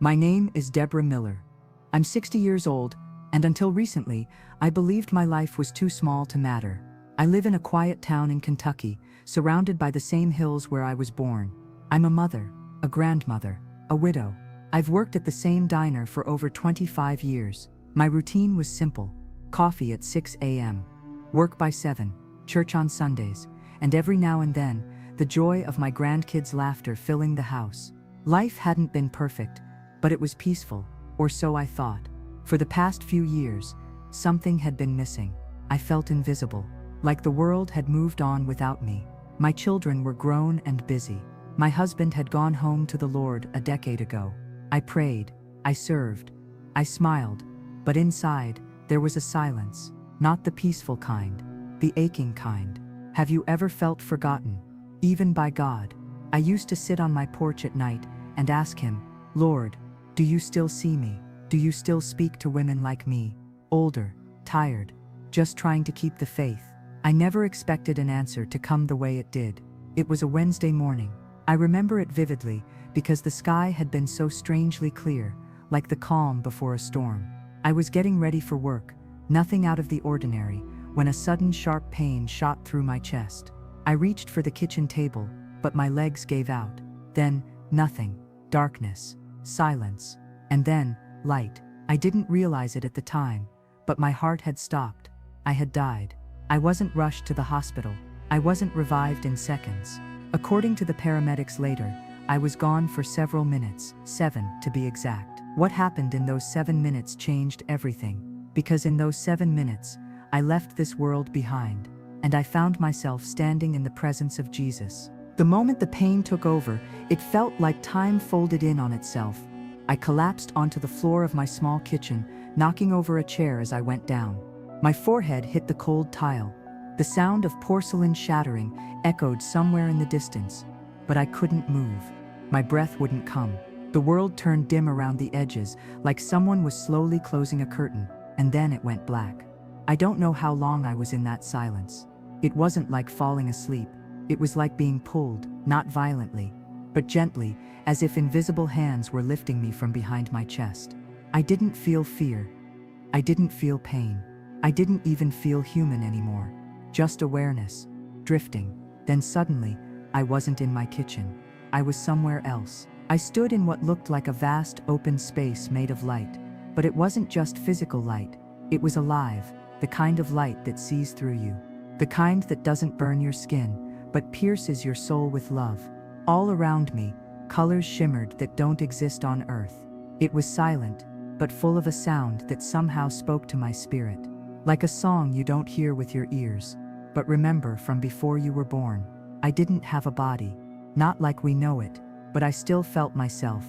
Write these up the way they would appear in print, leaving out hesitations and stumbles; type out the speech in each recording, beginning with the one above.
My name is Deborah Miller. I'm 60 years old, and until recently, I believed my life was too small to matter. I live in a quiet town in Kentucky, surrounded by the same hills where I was born. I'm a mother, a grandmother, a widow. I've worked at the same diner for over 25 years. My routine was simple: coffee at 6 a.m., work by 7, church on Sundays, and every now and then, the joy of my grandkids' laughter filling the house. Life hadn't been perfect, but it was peaceful, or so I thought. For the past few years, something had been missing. I felt invisible, like the world had moved on without me. My children were grown and busy. My husband had gone home to the Lord a decade ago. I prayed, I served, I smiled, but inside, there was a silence, not the peaceful kind, the aching kind. Have you ever felt forgotten, even by God? I used to sit on my porch at night and ask him, Lord, do you still see me? Do you still speak to women like me, older, tired, just trying to keep the faith? I never expected an answer to come the way it did. It was a Wednesday morning. I remember it vividly because the sky had been so strangely clear, like the calm before a storm. I was getting ready for work, nothing out of the ordinary, when a sudden sharp pain shot through my chest. I reached for the kitchen table, but my legs gave out. Then, nothing. Darkness. Silence. And then, light. I didn't realize it at the time, but my heart had stopped. I had died. I wasn't rushed to the hospital. I wasn't revived in seconds. According to the paramedics later, I was gone for several minutes, 7 to be exact. What happened in those 7 minutes changed everything, because in those 7 minutes, I left this world behind, and I found myself standing in the presence of Jesus. The moment the pain took over, it felt like time folded in on itself. I collapsed onto the floor of my small kitchen, knocking over a chair as I went down. My forehead hit the cold tile. The sound of porcelain shattering echoed somewhere in the distance, but I couldn't move. My breath wouldn't come. The world turned dim around the edges, like someone was slowly closing a curtain, and then it went black. I don't know how long I was in that silence. It wasn't like falling asleep. It was like being pulled, not violently, but gently, as if invisible hands were lifting me from behind my chest. I didn't feel fear. I didn't feel pain. I didn't even feel human anymore. Just awareness, drifting. Then suddenly, I wasn't in my kitchen. I was somewhere else. I stood in what looked like a vast open space made of light. But it wasn't just physical light. It was alive, the kind of light that sees through you. The kind that doesn't burn your skin, but pierces your soul with love. All around me, colors shimmered that don't exist on earth. It was silent, but full of a sound that somehow spoke to my spirit. Like a song you don't hear with your ears, but remember from before you were born. I didn't have a body, not like we know it, but I still felt myself.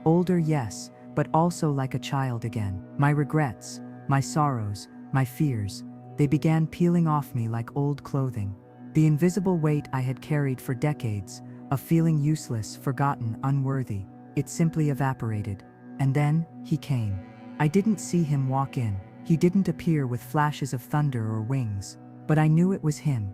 Older, yes, but also like a child again. My regrets, my sorrows, my fears, they began peeling off me like old clothing. The invisible weight I had carried for decades, of feeling useless, forgotten, unworthy, it simply evaporated. And then, he came. I didn't see him walk in. He didn't appear with flashes of thunder or wings, but I knew it was him.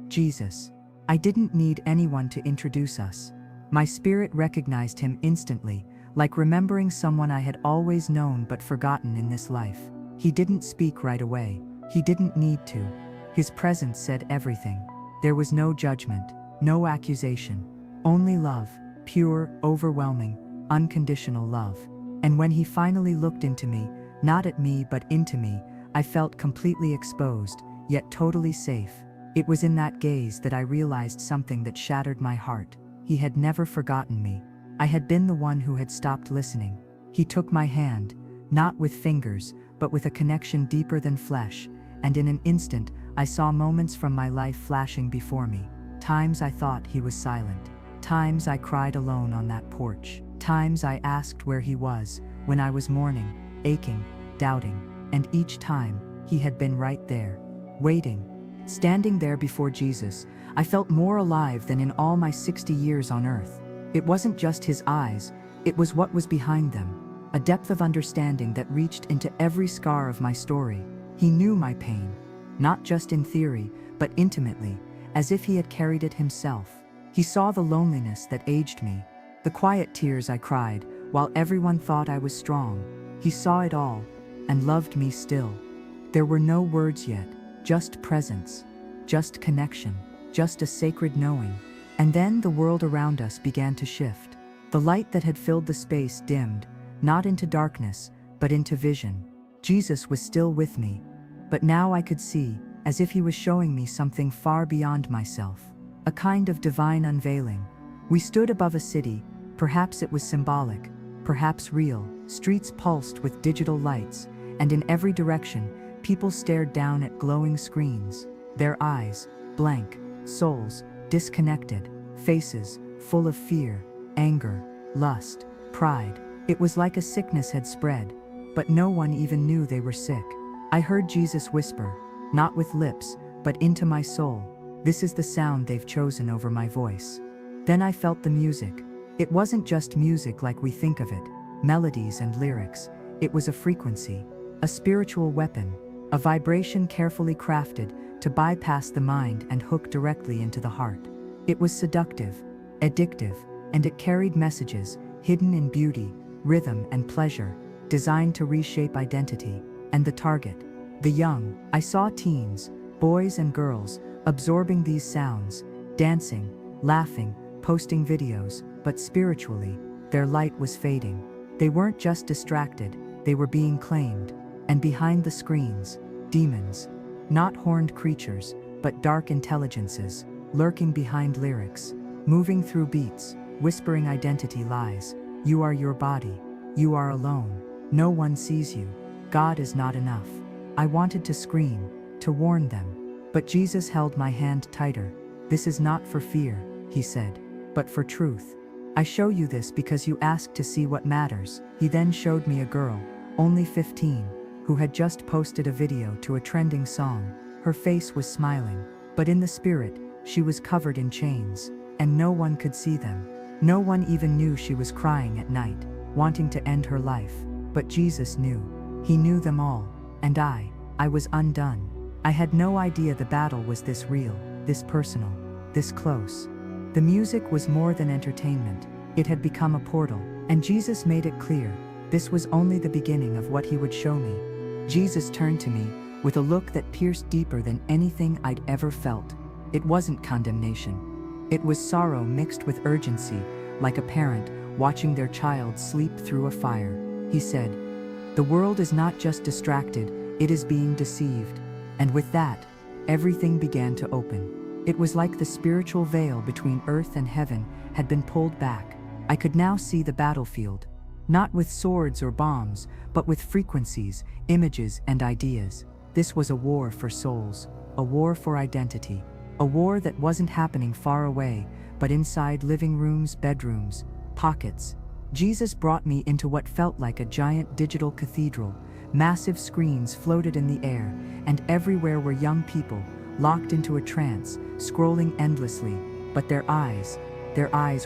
Jesus. I didn't need anyone to introduce us. My spirit recognized him instantly, like remembering someone I had always known but forgotten in this life. He didn't speak right away. He didn't need to. His presence said everything. There was no judgment, no accusation, only love, pure, overwhelming, unconditional love. And when he finally looked into me, not at me but into me, I felt completely exposed, yet totally safe. It was in that gaze that I realized something that shattered my heart. He had never forgotten me. I had been the one who had stopped listening. He took my hand, not with fingers, but with a connection deeper than flesh, and in an instant, I saw moments from my life flashing before me. Times I thought he was silent. Times I cried alone on that porch. Times I asked where he was, when I was mourning, aching, doubting, and each time, he had been right there, waiting. Standing there before Jesus, I felt more alive than in all my 60 years on earth. It wasn't just his eyes, it was what was behind them, a depth of understanding that reached into every scar of my story. He knew my pain, not just in theory, but intimately, as if he had carried it himself. He saw the loneliness that aged me, the quiet tears I cried, While everyone thought I was strong, he saw it all and loved me still. There were no words yet, just presence, just connection, just a sacred knowing. And then the world around us began to shift. The light that had filled the space dimmed, not into darkness, but into vision. Jesus was still with me, but now I could see, as if he was showing me something far beyond myself. A kind of divine unveiling. We stood above a city, perhaps it was symbolic, perhaps real. Streets pulsed with digital lights, and in every direction, people stared down at glowing screens. Their eyes, blank, souls, disconnected, faces, full of fear, anger, lust, pride. It was like a sickness had spread, but no one even knew they were sick. I heard Jesus whisper, not with lips, but into my soul, "This is the sound they've chosen over my voice." Then I felt the music. It wasn't just music like we think of it, melodies and lyrics. It was a frequency, a spiritual weapon, a vibration carefully crafted to bypass the mind and hook directly into the heart. It was seductive, addictive, and it carried messages, hidden in beauty, rhythm, and pleasure, designed to reshape identity. And the target, the young. I saw teens, boys and girls, absorbing these sounds, dancing, laughing, posting videos, but spiritually, their light was fading. They weren't just distracted, they were being claimed. And behind the screens, demons. Not horned creatures, but dark intelligences, lurking behind lyrics, moving through beats, whispering identity lies. You are your body. You are alone. No one sees you. God is not enough. I wanted to scream, to warn them. But Jesus held my hand tighter. This is not for fear, he said, but for truth. I show you this because you asked to see what matters. He then showed me a girl, only 15, who had just posted a video to a trending song. Her face was smiling, but in the spirit, she was covered in chains, and no one could see them. No one even knew she was crying at night, wanting to end her life. But Jesus knew. He knew them all, and I was undone. I had no idea the battle was this real, this personal, this close. The music was more than entertainment. It had become a portal, and Jesus made it clear. This was only the beginning of what he would show me. Jesus turned to me with a look that pierced deeper than anything I'd ever felt. It wasn't condemnation. It was sorrow mixed with urgency, like a parent watching their child sleep through a fire. He said, "The world is not just distracted, it is being deceived." And with that, everything began to open. It was like the spiritual veil between earth and heaven had been pulled back. I could now see the battlefield, not with swords or bombs, but with frequencies, images, and ideas. This was a war for souls, a war for identity, a war that wasn't happening far away, but inside living rooms, bedrooms, pockets. Jesus brought me into what felt like a giant digital cathedral. Massive screens floated in the air, and everywhere were young people, locked into a trance, scrolling endlessly. But their eyes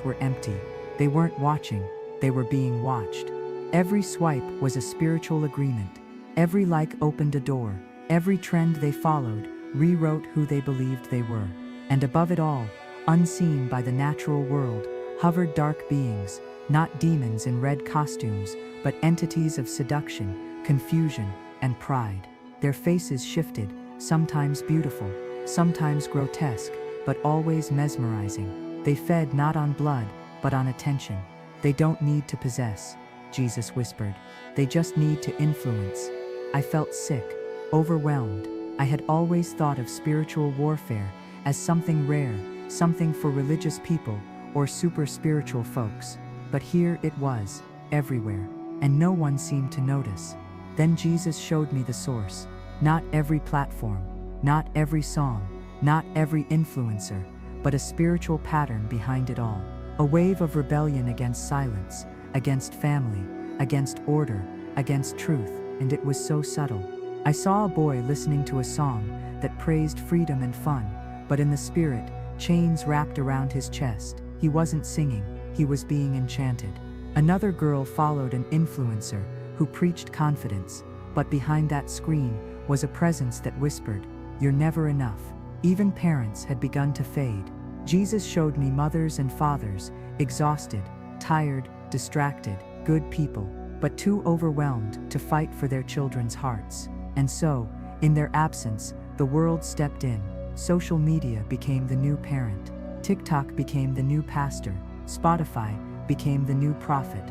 were empty. They weren't watching, they were being watched. Every swipe was a spiritual agreement. Every like opened a door. Every trend they followed rewrote who they believed they were. And above it all, unseen by the natural world, hovered dark beings, not demons in red costumes, but entities of seduction, confusion, and pride. Their faces shifted, sometimes beautiful, sometimes grotesque, but always mesmerizing. They fed not on blood, but on attention. They don't need to possess, Jesus whispered. They just need to influence. I felt sick, overwhelmed. I had always thought of spiritual warfare as something rare, something for religious people or super spiritual folks. But here it was, everywhere, and no one seemed to notice. Then Jesus showed me the source. Not every platform, not every song, not every influencer, but a spiritual pattern behind it all. A wave of rebellion against silence, against family, against order, against truth, and it was so subtle. I saw a boy listening to a song that praised freedom and fun, but in the spirit, chains wrapped around his chest. He wasn't singing, he was being enchanted. Another girl followed an influencer who preached confidence, but behind that screen was a presence that whispered, "You're never enough." Even parents had begun to fade. Jesus showed me mothers and fathers, exhausted, tired, distracted. good people, but too overwhelmed to fight for their children's hearts. And so, in their absence, the world stepped in. Social media became the new parent. TikTok became the new pastor. Spotify became the new prophet.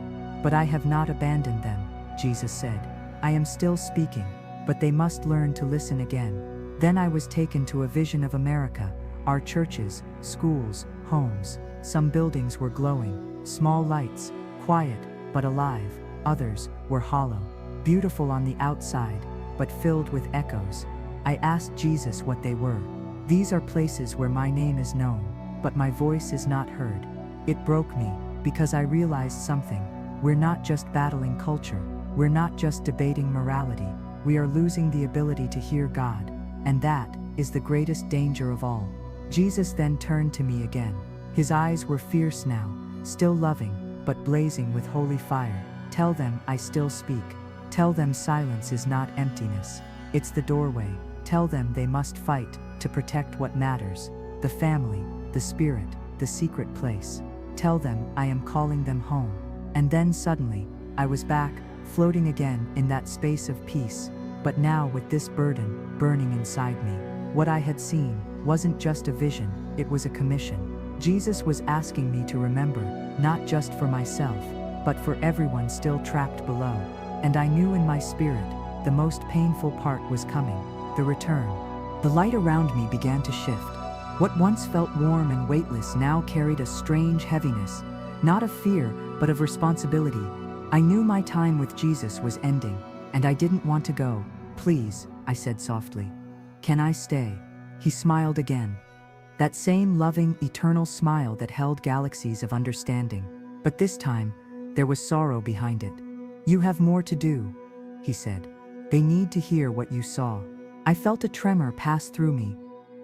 But I have not abandoned them, Jesus said. I am still speaking, but they must learn to listen again. Then I was taken to a vision of America, our churches, schools, homes. Some buildings were glowing, small lights, quiet, but alive. Others were hollow, beautiful on the outside, but filled with echoes. I asked Jesus what they were. These are places where my name is known, but my voice is not heard. It broke me, because I realized something. We're not just battling culture. We're not just debating morality. We are losing the ability to hear God. And that is the greatest danger of all. Jesus then turned to me again. His eyes were fierce now, still loving, but blazing with holy fire. Tell them I still speak. Tell them silence is not emptiness. It's the doorway. Tell them they must fight to protect what matters. The family, the spirit, the secret place. Tell them I am calling them home. And then suddenly, I was back, floating again in that space of peace. But now with this burden burning inside me. What I had seen wasn't just a vision, it was a commission. Jesus was asking me to remember, not just for myself, but for everyone still trapped below. And I knew in my spirit, the most painful part was coming, the return. The light around me began to shift. What once felt warm and weightless now carried a strange heaviness, not of fear, but of responsibility. I knew my time with Jesus was ending, and I didn't want to go. Please, I said softly. Can I stay? He smiled again. That same loving, eternal smile that held galaxies of understanding. But this time, there was sorrow behind it. You have more to do, he said. They need to hear what you saw. I felt a tremor pass through me.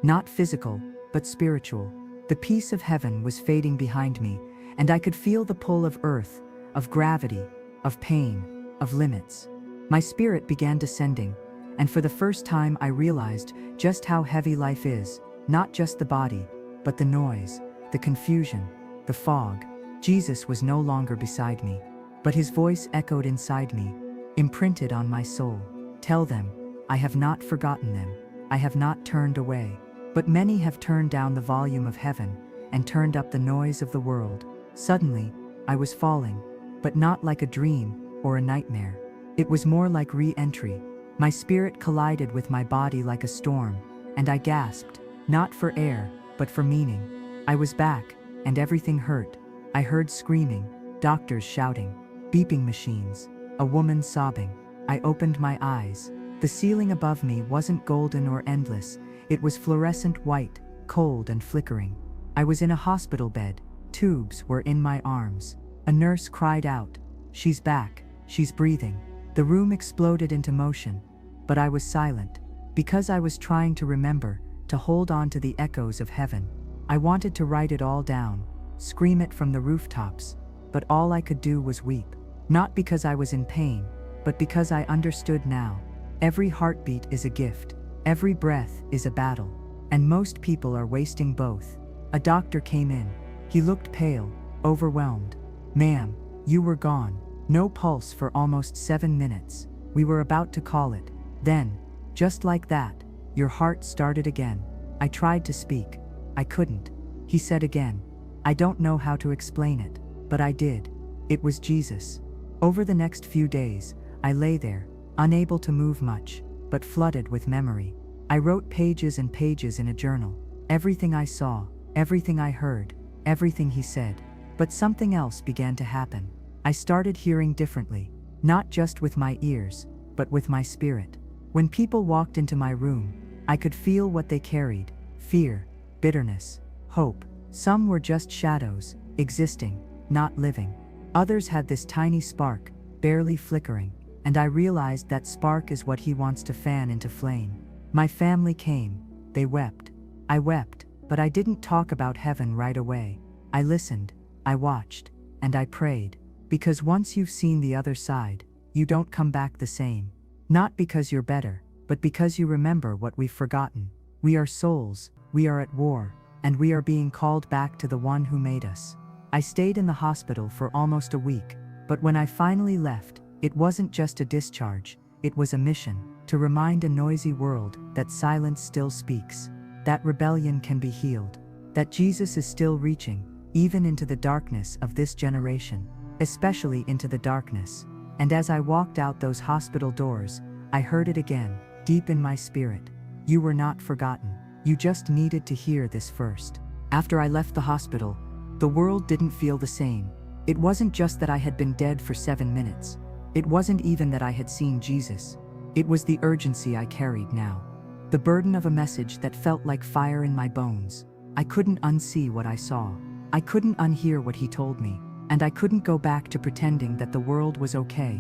Not physical, but spiritual. The peace of heaven was fading behind me, and I could feel the pull of earth, of gravity, of pain, of limits. My spirit began descending, and for the first time I realized just how heavy life is, not just the body, but the noise, the confusion, the fog. Jesus was no longer beside me, but his voice echoed inside me, imprinted on my soul. Tell them, I have not forgotten them. I have not turned away. But many have turned down the volume of heaven and turned up the noise of the world. Suddenly, I was falling, but not like a dream or a nightmare. It was more like re-entry. My spirit collided with my body like a storm, and I gasped, not for air, but for meaning. I was back, and everything hurt. I heard screaming, doctors shouting, beeping machines, a woman sobbing. I opened my eyes. The ceiling above me wasn't golden or endless. It was fluorescent white, cold and flickering. I was in a hospital bed. Tubes were in my arms. A nurse cried out, "She's back, she's breathing." The room exploded into motion, but I was silent, because I was trying to remember, to hold on to the echoes of heaven. I wanted to write it all down, scream it from the rooftops, but all I could do was weep. Not because I was in pain, but because I understood now. Every heartbeat is a gift. Every breath is a battle. And most people are wasting both. A doctor came in. He looked pale, overwhelmed. "Ma'am, you were gone. No pulse for almost 7 minutes. We were about to call it. Then, just like that, your heart started again." I tried to speak. I couldn't. He said again, "I don't know how to explain it, but I did." It was Jesus. Over the next few days, I lay there, unable to move much, but flooded with memory. I wrote pages and pages in a journal. Everything I saw, everything I heard, everything he said. But something else began to happen. I started hearing differently, not just with my ears, but with my spirit. When people walked into my room, I could feel what they carried: fear, bitterness, hope. Some were just shadows, existing, not living. Others had this tiny spark, barely flickering, and I realized that spark is what he wants to fan into flame. My family came. They wept. I wept, but I didn't talk about heaven right away. I listened, I watched, and I prayed. Because once you've seen the other side, you don't come back the same. Not because you're better, but because you remember what we've forgotten. We are souls, we are at war, and we are being called back to the one who made us. I stayed in the hospital for almost a week. But when I finally left, it wasn't just a discharge, it was a mission, to remind a noisy world that silence still speaks, that rebellion can be healed, that Jesus is still reaching, even into the darkness of this generation, especially into the darkness. And as I walked out those hospital doors, I heard it again, deep in my spirit. You were not forgotten. You just needed to hear this first. After I left the hospital, the world didn't feel the same. It wasn't just that I had been dead for 7 minutes. It wasn't even that I had seen Jesus. It was the urgency I carried now. The burden of a message that felt like fire in my bones. I couldn't unsee what I saw. I couldn't unhear what he told me. And I couldn't go back to pretending that the world was okay.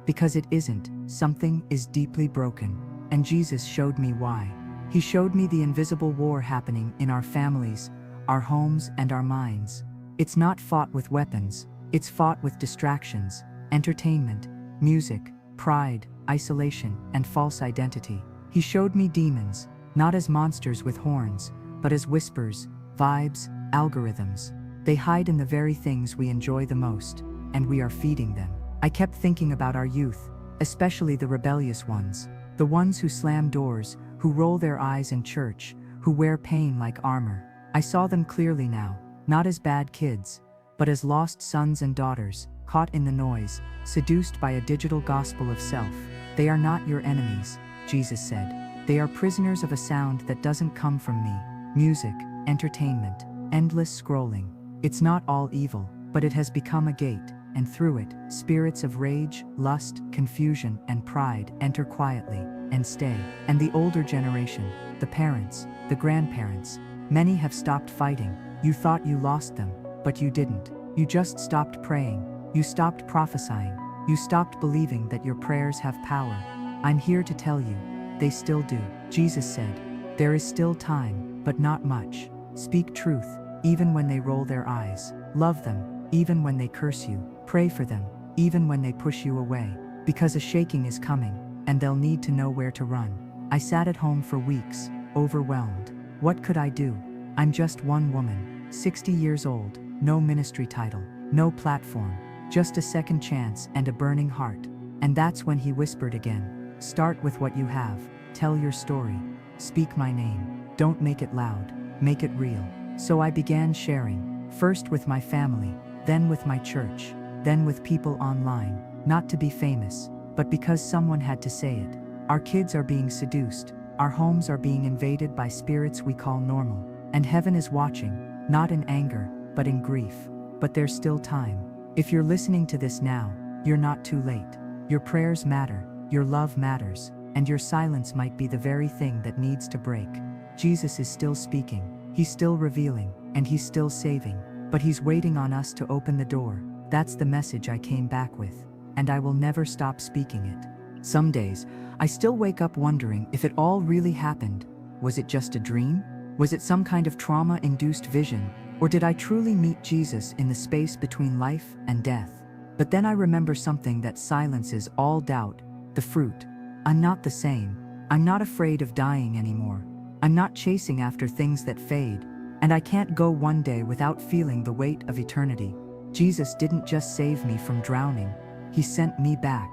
Because it isn't. Something is deeply broken. And Jesus showed me why. He showed me the invisible war happening in our families, our homes, and our minds. It's not fought with weapons. It's fought with distractions, entertainment, music, pride, isolation, and false identity. He showed me demons, not as monsters with horns, but as whispers, vibes, algorithms. They hide in the very things we enjoy the most, and we are feeding them. I kept thinking about our youth, especially the rebellious ones, the ones who slam doors, who roll their eyes in church, who wear pain like armor. I saw them clearly now, not as bad kids, but as lost sons and daughters, caught in the noise, seduced by a digital gospel of self. They are not your enemies, Jesus said. They are prisoners of a sound that doesn't come from me. Music, entertainment, endless scrolling. It's not all evil, but it has become a gate, and through it, spirits of rage, lust, confusion, and pride enter quietly and stay. And the older generation, the parents, the grandparents, many have stopped fighting. You thought you lost them, but you didn't. You just stopped praying. You stopped prophesying. You stopped believing that your prayers have power. I'm here to tell you, they still do. Jesus said, there is still time, but not much. Speak truth, even when they roll their eyes. Love them, even when they curse you. Pray for them, even when they push you away. Because a shaking is coming, and they'll need to know where to run. I sat at home for weeks, overwhelmed. What could I do? I'm just one woman, 60 years old, no ministry title, no platform, just a second chance and a burning heart. And that's when he whispered again, start with what you have, tell your story, speak my name, don't make it loud, make it real. So I began sharing, first with my family, then with my church, then with people online, not to be famous, but because someone had to say it. Our kids are being seduced, our homes are being invaded by spirits we call normal, and heaven is watching, not in anger, but in grief. But there's still time. If you're listening to this now, you're not too late. Your prayers matter, your love matters, and your silence might be the very thing that needs to break. Jesus is still speaking, he's still revealing, and he's still saving, but he's waiting on us to open the door. That's the message I came back with, and I will never stop speaking it. Some days, I still wake up wondering if it all really happened. Was it just a dream? Was it some kind of trauma-induced vision? Or did I truly meet Jesus in the space between life and death? But then I remember something that silences all doubt, the fruit. I'm not the same. I'm not afraid of dying anymore. I'm not chasing after things that fade. And I can't go one day without feeling the weight of eternity. Jesus didn't just save me from drowning. He sent me back.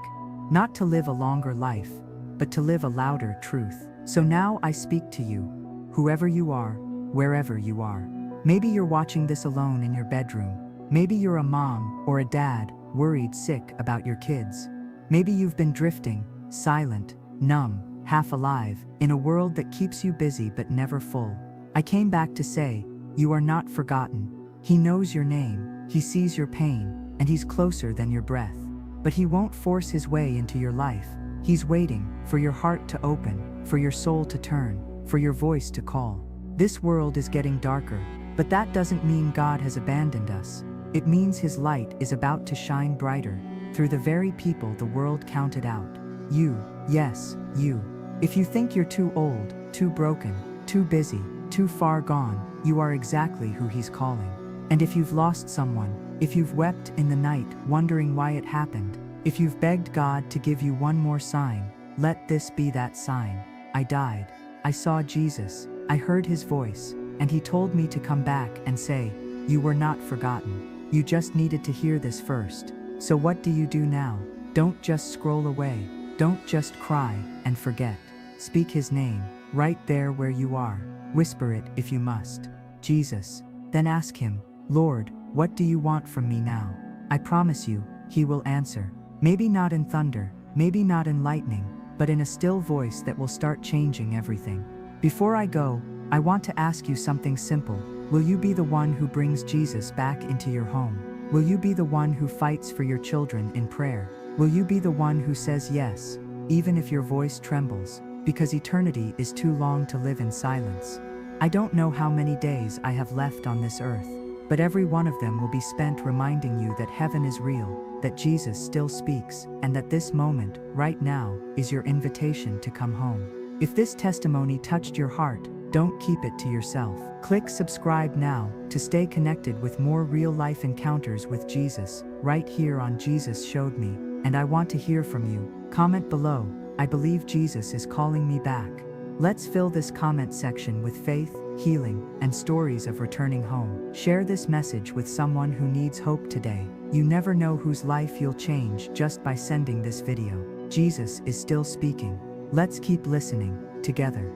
Not to live a longer life, but to live a louder truth. So now I speak to you, whoever you are, wherever you are. Maybe you're watching this alone in your bedroom. Maybe you're a mom or a dad, worried sick about your kids. Maybe you've been drifting, silent, numb, half alive, in a world that keeps you busy but never full. I came back to say, you are not forgotten. He knows your name, he sees your pain, and he's closer than your breath. But he won't force his way into your life. He's waiting for your heart to open, for your soul to turn, for your voice to call. This world is getting darker, but that doesn't mean God has abandoned us. It means his light is about to shine brighter through the very people the world counted out. You, yes, you. If you think you're too old, too broken, too busy, too far gone, you are exactly who he's calling. And if you've lost someone, if you've wept in the night wondering why it happened, if you've begged God to give you one more sign, let this be that sign. I died. I saw Jesus. I heard his voice, and he told me to come back and say, you were not forgotten. You just needed to hear this first. So what do you do now? Don't just scroll away. Don't just cry and forget. Speak his name, right there where you are. Whisper it if you must. Jesus. Then ask him, Lord, what do you want from me now? I promise you, he will answer. Maybe not in thunder, maybe not in lightning, but in a still voice that will start changing everything. Before I go, I want to ask you something simple. Will you be the one who brings Jesus back into your home? Will you be the one who fights for your children in prayer? Will you be the one who says yes, even if your voice trembles, because eternity is too long to live in silence? I don't know how many days I have left on this earth, but every one of them will be spent reminding you that heaven is real, that Jesus still speaks, and that this moment, right now, is your invitation to come home. If this testimony touched your heart, don't keep it to yourself. Click subscribe now to stay connected with more real-life encounters with Jesus, right here on Jesus Showed Me, and I want to hear from you. Comment below, I believe Jesus is calling me back. Let's fill this comment section with faith, healing, and stories of returning home. Share this message with someone who needs hope today. You never know whose life you'll change just by sending this video. Jesus is still speaking. Let's keep listening, together.